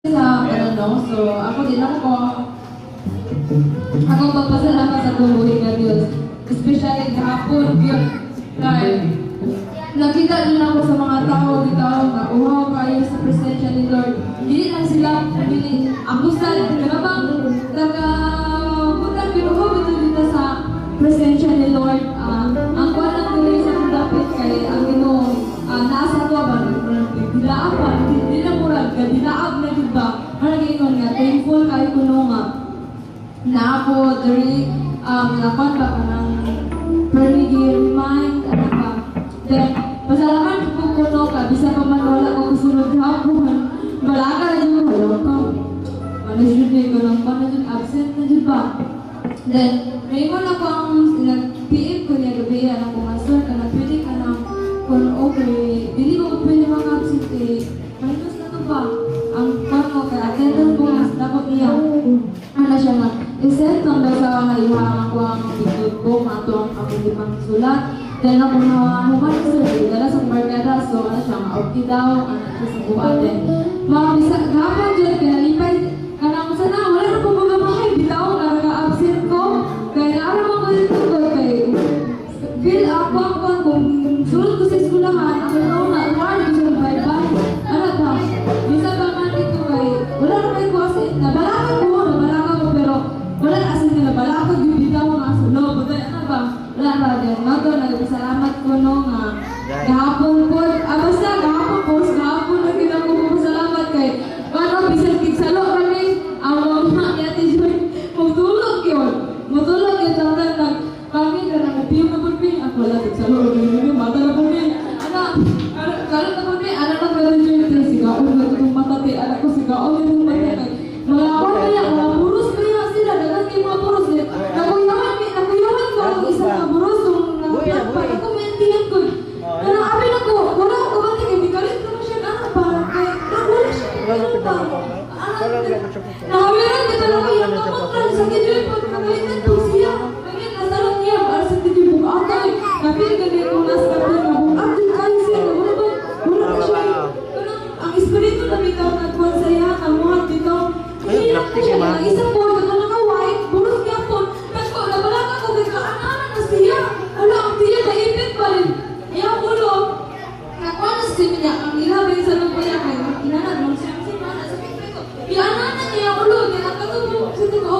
Sa so ako din ako magpasalamat sa tubuhin na Diyos. Especially kahapon, yun. Like, nakita din ako sa mga tao dito na uhaw kayo sa presensya ni Lord. Hindi lang sila pumili. Ako sa nagabang nagabutang binuho dito sa presensya ni Lord. Ang kuwan ng tuloy sa dapit kay ang nasa to ba dilaab pa di na murag dilaab na gid ba ana giingon nga thankful kay kuno nga na ako diri napan ba kanang permigi remind ano ba then pasalamat ko kuno ka bisa pa man wala ko sunod hapon wala ka na jud wala ka ano jud ko nang paano jud absent na jud ba then mayroon ako ang nag-PM ko niya gabi ang akong answer ka na pwede ka na kung okay, hindi ko pwede mga absent eh. Mahinos na ito ba? Ang kano, kaya attendance ko mas dapat niya. Ano siya nga, isent lang daw sa mga ihang ako ang bigod ko, mato ang ako limang sulat. Then ako na human sir, dala sa barkada, so ano siya nga, okay daw, ano siya sa buwaten. Mga bisa, kapag dyan, kaya lipay, kanang ko sana, wala na po mga bahay, bitaw, naka-absent ko. Kaya naaraw ako dito ko, kaya feel ako kung sulod ko sa eskulahan, ako na award ko sa baybay. Ano ba? Bisa ba man ito kay, wala na kayo kasi, nabalakad ko, pero wala na asin na nabalakad yung bitaw nga sulod. Buday, ano ba? Wala ba din. Mato, nagpasalamat ko no nga. Gahapon po, basta gahapon na kinako ko pasalamat kay, ano, bisan kigsalo kami, ang mama ni Ate Joy, magtulog yun. Tawag lang, kami na nag-upiyong na po, ako wala, kigsalo, mata na po, kalat na po, anak na pwede dyan yung sigaon na itong matati, anak ko sigaon na itong matati. Mga awal kaya, mga buros kaya sila, dagat kayo mga buros. Nakuyawan ko ang isang mga buros, kung nakomentihan ko. Pero abin ako, wala ako kumati kayo, bikalit ko na siya, anak pa, kaya wala siya, ano ba? Nakawiran kita lang kayo, kamatran sa kidyo, pag nagalitan ko siya, ngayon, nasalat niya, para sa kidyo bukatay, kapit ganyan ko nasa kapit na bukatay, kayo siya, wala na siya. Ang espiritu na bitaw nagkuhan sa iya, ang mga bitaw, hirap na siya, ang isang po, nakaway, buros niya po, nabalaka ko, kaya kaanan na siya, wala, ang tiya, naipit pa rin. Kaya ulo, nakuha na siya niya, ang ilabay sa lumpaya, kaya inanan mo siya, sa pinto, ilanan na niya ulo, kaya nakatubo, sa tukaw,